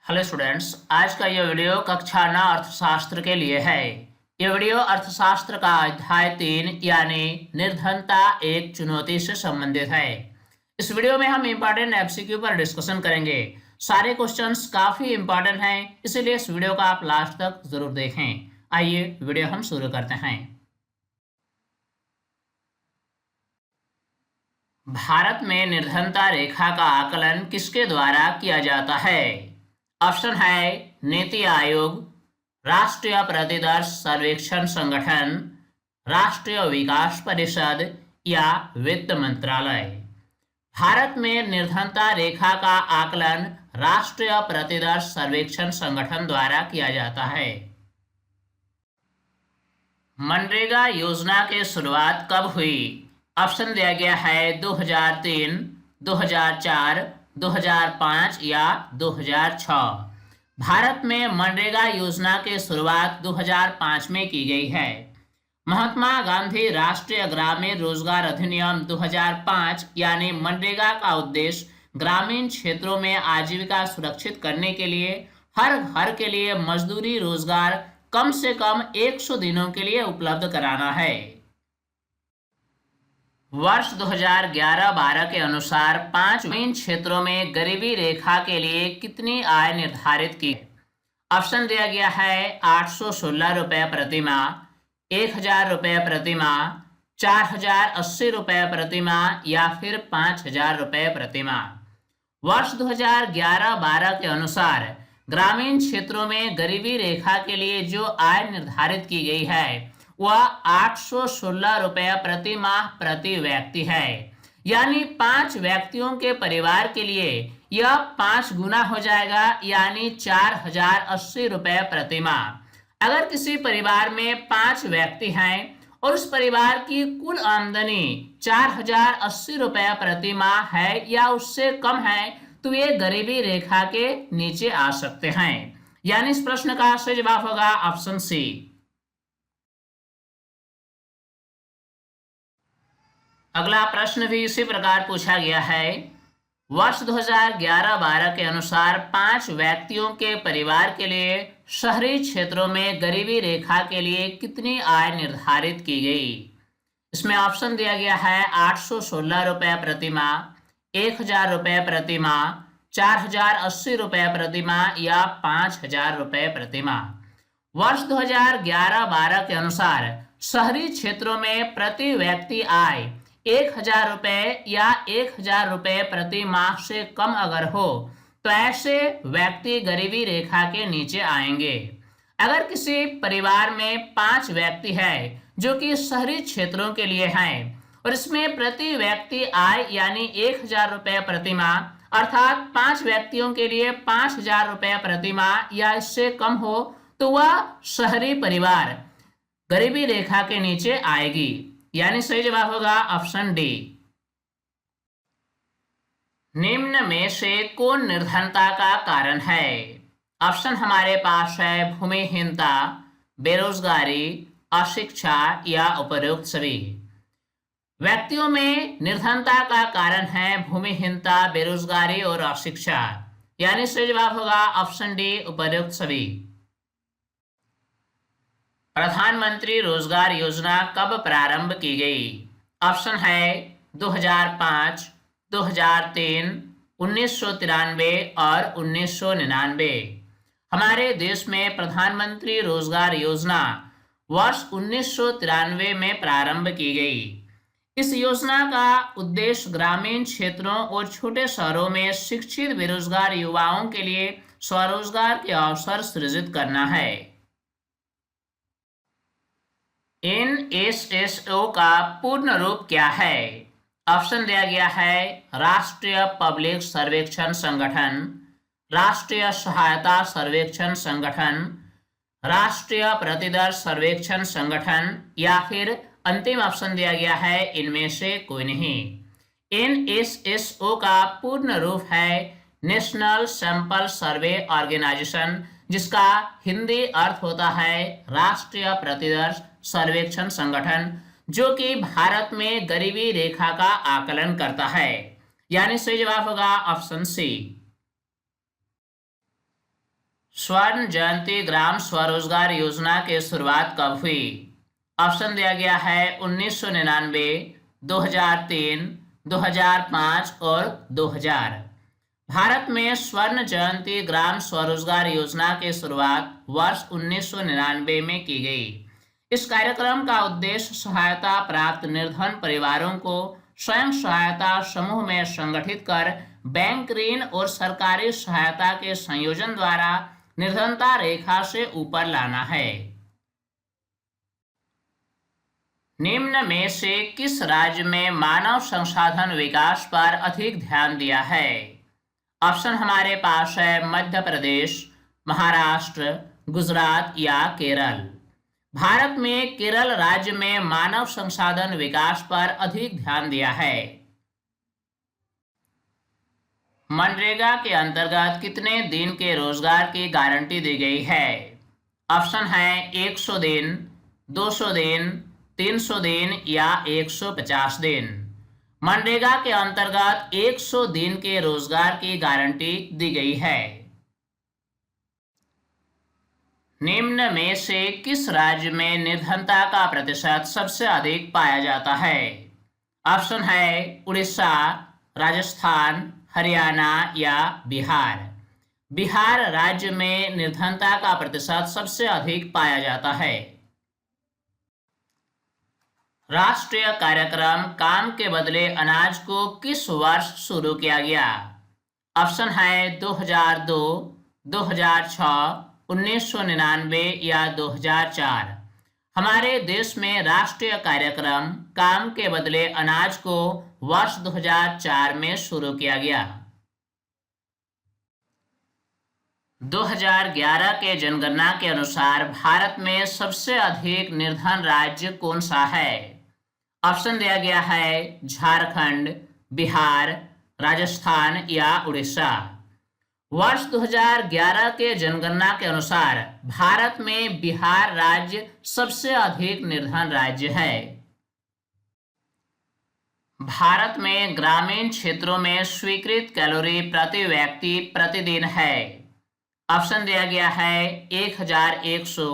Hello students, आज का ये वीडियो कक्षा 9 अर्थशास्त्र के लिए है। ये वीडियो अर्थशास्त्र का अध्याय 3 यानी निर्धनता एक चुनौती से संबंधित है। इस वीडियो में हम इम्पोर्टेंट एमसीक्यू पर डिस्कशन करेंगे। सारे क्वेश्चंस काफी इम्पोर्टेंट हैं, इसीलिए इस वीडियो को आप लास्ट तक जरूर देखें। आइए वीडियो हम शुरू करते हैं। भारत में निर्धनता रेखा का आकलन किसके द्वारा किया जाता है? ऑप्शन है नीति आयोग, राष्ट्रीय प्रतिदर्श सर्वेक्षण संगठन, राष्ट्रीय विकास परिषद या वित्त मंत्रालय। भारत में निर्धनता रेखा का आकलन राष्ट्रीय प्रतिदर्श सर्वेक्षण संगठन द्वारा किया जाता है। मनरेगा योजना की शुरुआत कब हुई? ऑप्शन दिया गया है 2003, 2004, 2005 या 2006। भारत में मनरेगा योजना की शुरुआत 2005 में की गई है। महात्मा गांधी राष्ट्रीय ग्रामीण रोजगार अधिनियम 2005 यानी मनरेगा का उद्देश्य ग्रामीण क्षेत्रों में आजीविका सुरक्षित करने के लिए हर घर के लिए मजदूरी रोजगार कम से कम 100 दिनों के लिए उपलब्ध कराना है। वर्ष 2011-12 के अनुसार 5 ग्रामीण क्षेत्रों में गरीबी रेखा के लिए कितनी आय निर्धारित की? ऑप्शन दिया गया है 816 रुपये प्रति माह, 1000 रुपये प्रति माह, 4080 रुपये प्रति माह या फिर 5000 रुपये प्रति माह। वर्ष 2011-12 के अनुसार ग्रामीण क्षेत्रों में गरीबी रेखा के लिए जो आय निर्धारित की गई है वह 816 रुपये प्रति माह प्रति व्यक्ति है। यानी 5 व्यक्तियों के परिवार के लिए यह 5 गुना हो जाएगा, यानी 4080 रुपये प्रति माह। अगर किसी परिवार में 5 व्यक्ति हैं और उस परिवार की कुल आमदनी 4080 रुपये प्रति माह है या उससे कम है तो ये गरीबी रेखा के नीचे आ सकते हैं। यानी इस प्रश्न का सही जवाब होगा ऑप्शन सी। अगला प्रश्न भी इसी प्रकार पूछा गया है। वर्ष 2011-12 के अनुसार 5 व्यक्तियों के परिवार के लिए शहरी क्षेत्रों में गरीबी रेखा के लिए कितनी आय निर्धारित की गई? इसमें ऑप्शन दिया गया है 816 रुपये प्रति माह, 1000 रुपये प्रति माह, 4080 रुपये प्रति माह या 5000 रुपये प्रति माह। वर्ष 2011-12 के अनुसार शहरी क्षेत्रों में प्रति व्यक्ति आय 1000 रुपये या 1000 रुपये प्रति माह से कम अगर हो तो ऐसे व्यक्ति गरीबी रेखा के नीचे आएंगे। अगर किसी परिवार में 5 व्यक्ति हैं जो कि शहरी क्षेत्रों के लिए हैं और इसमें प्रति व्यक्ति आय यानी 1000 रुपये प्रति माह अर्थात 5 व्यक्तियों के लिए 5000 रुपये प्रति माह या इससे कम हो तो वह शहरी परिवार गरीबी रेखा के नीचे आएगी। यानी सही जवाब होगा ऑप्शन डी। निम्न में से कौन निर्धनता का कारण है? ऑप्शन हमारे पास है भूमिहीनता, बेरोजगारी, अशिक्षा या उपरोक्त सभी। व्यक्तियों में निर्धनता का कारण है भूमिहीनता, बेरोजगारी और अशिक्षा। यानी सही जवाब होगा ऑप्शन डी, उपरोक्त सभी। प्रधानमंत्री रोजगार योजना कब प्रारंभ की गई? ऑप्शन है 2005, 2003, 1993 और 1999। हमारे देश में प्रधानमंत्री रोजगार योजना वर्ष 1993 में प्रारंभ की गई। इस योजना का उद्देश्य ग्रामीण क्षेत्रों और छोटे शहरों में शिक्षित बेरोजगार युवाओं के लिए स्वरोजगार के अवसर सृजित करना है। NSSO का पूर्ण रूप क्या है? ऑप्शन दिया गया है राष्ट्रीय पब्लिक सर्वेक्षण संगठन, राष्ट्रीय सहायता सर्वेक्षण संगठन, राष्ट्रीय प्रतिदर्श सर्वेक्षण संगठन या फिर अंतिम ऑप्शन दिया गया है इनमें से कोई नहीं। NSSO का पूर्ण रूप है नेशनल सैंपल सर्वे ऑर्गेनाइजेशन, जिसका हिंदी अर्थ होता है राष्ट्रीय प्रतिदर्श सर्वेक्षण संगठन, जो कि भारत में गरीबी रेखा का आकलन करता है। यानी सही जवाब होगा ऑप्शन सी। स्वर्ण जयंती ग्राम स्वरोजगार योजना की शुरुआत कब हुई? ऑप्शन दिया गया है 1999, 2003, 2005 और 2000। भारत में स्वर्ण जयंती ग्राम स्वरोजगार योजना की शुरुआत वर्ष 1999 में की गई। इस कार्यक्रम का उद्देश्य सहायता प्राप्त निर्धन परिवारों को स्वयं सहायता समूह में संगठित कर बैंक ऋण और सरकारी सहायता के संयोजन द्वारा निर्धनता रेखा से ऊपर लाना है। निम्न में से किस राज्य में मानव संसाधन विकास पर अधिक ध्यान दिया है? ऑप्शन हमारे पास है मध्य प्रदेश, महाराष्ट्र, गुजरात या केरल। भारत में केरल राज्य में मानव संसाधन विकास पर अधिक ध्यान दिया है। मनरेगा के अंतर्गत कितने दिन के रोजगार की गारंटी दी गई है? ऑप्शन है 100 दिन, 200 दिन, 300 दिन या 150 दिन। मनरेगा के अंतर्गत 100 दिन के रोजगार की गारंटी दी गई है। निम्न में से किस राज्य में निर्धनता का प्रतिशत सबसे अधिक पाया जाता है? ऑप्शन है उड़ीसा, राजस्थान, हरियाणा या बिहार। बिहार राज्य में निर्धनता का प्रतिशत सबसे अधिक पाया जाता है। राष्ट्रीय कार्यक्रम काम के बदले अनाज को किस वर्ष शुरू किया गया? ऑप्शन है 2002, 2006, 1999 या 2004। हमारे देश में राष्ट्रीय कार्यक्रम काम के बदले अनाज को वर्ष 2004 में शुरू किया गया। 2011 के जनगणना के अनुसार भारत में सबसे अधिक निर्धन राज्य कौन सा है? ऑप्शन दिया गया है झारखंड, बिहार, राजस्थान या उड़ीसा। वर्ष 2011 के जनगणना के अनुसार भारत में बिहार राज्य सबसे अधिक निर्धन राज्य है। भारत में ग्रामीण क्षेत्रों में स्वीकृत कैलोरी प्रति व्यक्ति प्रतिदिन है। ऑप्शन दिया गया है 1100,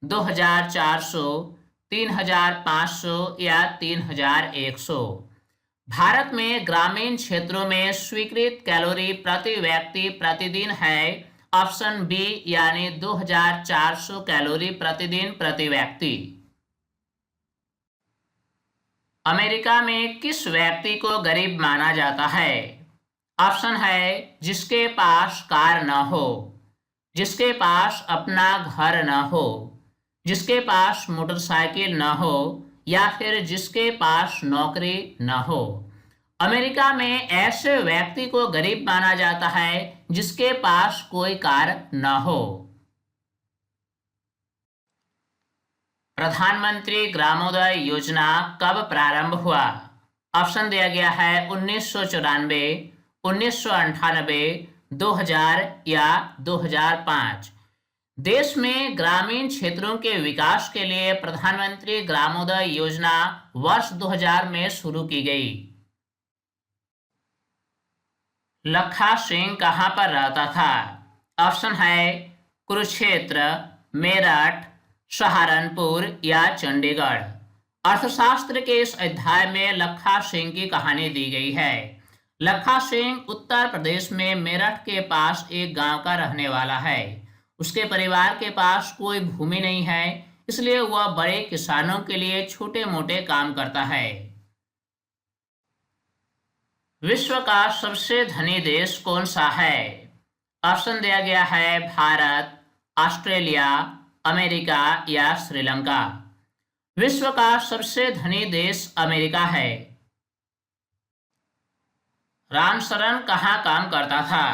2400, 3500 या 3100। भारत में ग्रामीण क्षेत्रों में स्वीकृत कैलोरी प्रति व्यक्ति प्रतिदिन है ऑप्शन बी यानी 2400 कैलोरी प्रतिदिन प्रति व्यक्ति। अमेरिका में किस व्यक्ति को गरीब माना जाता है? ऑप्शन है जिसके पास कार न हो, जिसके पास अपना घर न हो, जिसके पास मोटरसाइकिल न हो या फिर जिसके पास नौकरी न हो। अमेरिका में ऐसे व्यक्ति को गरीब माना जाता है जिसके पास कोई कार न हो। प्रधानमंत्री ग्रामोदय योजना कब प्रारंभ हुआ? ऑप्शन दिया गया है 1994, 1998, 2000 या 2005। देश में ग्रामीण क्षेत्रों के विकास के लिए प्रधानमंत्री ग्रामोदय योजना वर्ष 2000 में शुरू की गई। लखा सिंह कहां पर रहता था? ऑप्शन है कुरुक्षेत्र, मेरठ, सहारनपुर या चंडीगढ़। अर्थशास्त्र के इस अध्याय में लखा सिंह की कहानी दी गई है। लखा सिंह उत्तर प्रदेश में मेरठ के पास एक गांव का रहने वाला है। उसके परिवार के पास कोई भूमि नहीं है, इसलिए वह बड़े किसानों के लिए छोटे मोटे काम करता है। विश्व का सबसे धनी देश कौन सा है? ऑप्शन दिया गया है भारत, ऑस्ट्रेलिया, अमेरिका या श्रीलंका। विश्व का सबसे धनी देश अमेरिका है। रामशरण कहाँ काम करता था?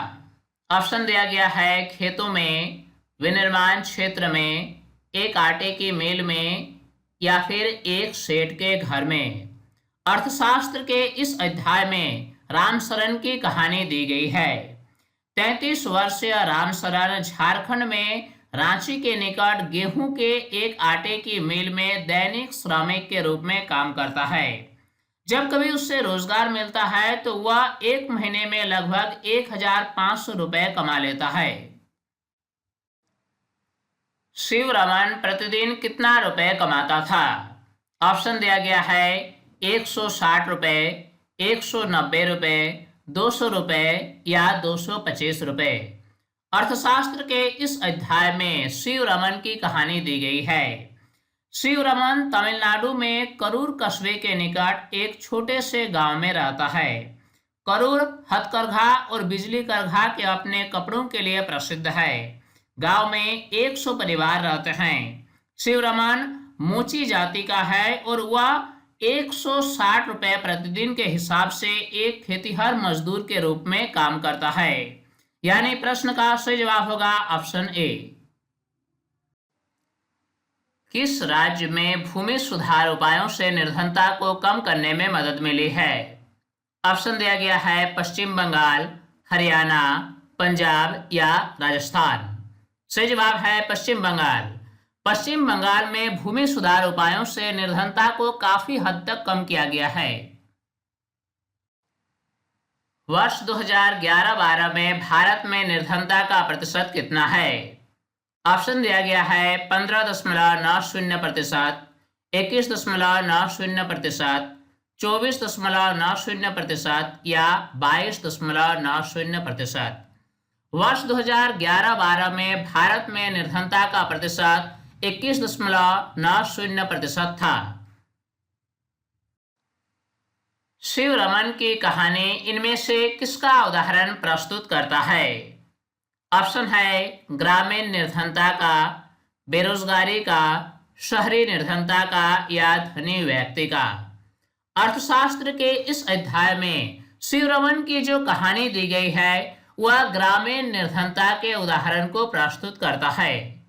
ऑप्शन दिया गया है खेतों में, विनिर्माण क्षेत्र में, एक आटे की मिल में या फिर एक सेठ के घर में। अर्थशास्त्र के इस अध्याय में रामशरण की कहानी दी गई है। 33 वर्षीय रामशरण झारखंड में रांची के निकट गेहूं के एक आटे की मिल में दैनिक श्रमिक के रूप में काम करता है। जब कभी उससे रोजगार मिलता है तो वह एक महीने में लगभग 1500 रुपए कमा लेता है। शिवरमन प्रतिदिन कितना रुपए कमाता था? ऑप्शन दिया गया है 160 रुपए, 190 रुपए, 200 रुपए या 225 रुपए। अर्थशास्त्र के इस अध्याय में शिवरमन की कहानी दी गई है। शिवरमन तमिलनाडु में करूर कस्बे के निकट एक छोटे से गांव में रहता है। करूर हथकरघा और बिजली करघा के अपने कपड़ों के लिए प्रसिद्ध है। गांव में 100 परिवार रहते हैं। शिवरमन मोची जाति का है और वह 160 रुपए प्रतिदिन के हिसाब से एक खेतीहर मजदूर के रूप में काम करता है। यानी प्रश्न का सही जवाब होगा ऑप्शन ए। किस राज्य में भूमि सुधार उपायों से निर्धनता को कम करने में मदद मिली है? ऑप्शन दिया गया है पश्चिम बंगाल, हरियाणा, पंजाब या राजस्थान। सही जवाब है पश्चिम बंगाल। पश्चिम बंगाल में भूमि सुधार उपायों से निर्धनता को काफी हद तक कम किया गया है। वर्ष 2011-12 में भारत में निर्धनता का प्रतिशत कितना है? ऑप्शन दिया गया है 15.90%, 21.90%, 24.90% या 22.90%। वर्ष 2011-12 में भारत में निर्धनता का प्रतिशत 21.90% था। शिवरमन की कहानी इनमें से किसका उदाहरण प्रस्तुत करता है? ऑप्शन है ग्रामीण निर्धनता का, बेरोजगारी का, शहरी निर्धनता का या धनी व्यक्ति का। अर्थशास्त्र के इस अध्याय में शिवरमन की जो कहानी दी गई है वह ग्रामीण निर्धनता के उदाहरण को प्रस्तुत करता है।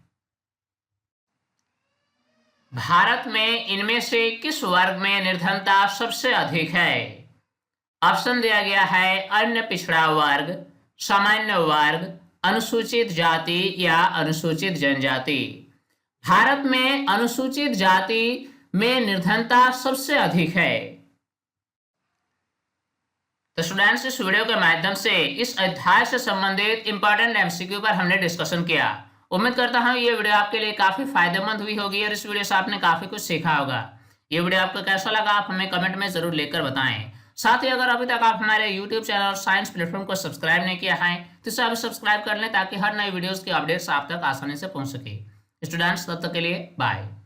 भारत में इनमें से किस वर्ग में निर्धनता सबसे अधिक है? ऑप्शन दिया गया है अन्य पिछड़ा वर्ग, सामान्य वर्ग, अनुसूचित जाति या अनुसूचित जनजाति। भारत में अनुसूचित जाति में निर्धनता सबसे अधिक है। तो स्टूडेंट्स, इस वीडियो के माध्यम से इस अध्याय से संबंधित इंपॉर्टेंट एमसीक्यू पर हमने डिस्कशन किया। उम्मीद करता हूँ ये वीडियो आपके लिए काफी फायदेमंद हुई होगी और इस वीडियो से आपने काफी कुछ सीखा होगा। ये वीडियो आपको कैसा लगा आप हमें कमेंट में जरूर लिखकर बताएं। साथ ही अगर अभी तक आप हमारे YouTube चैनल साइंस प्लेटफॉर्म को सब्सक्राइब नहीं किया है तो इसे अभी सब्सक्राइब कर लें ताकि हर नई वीडियोस की अपडेट्स आप तक आसानी से पहुंच सके। स्टूडेंट्स, तब तक के लिए बाय।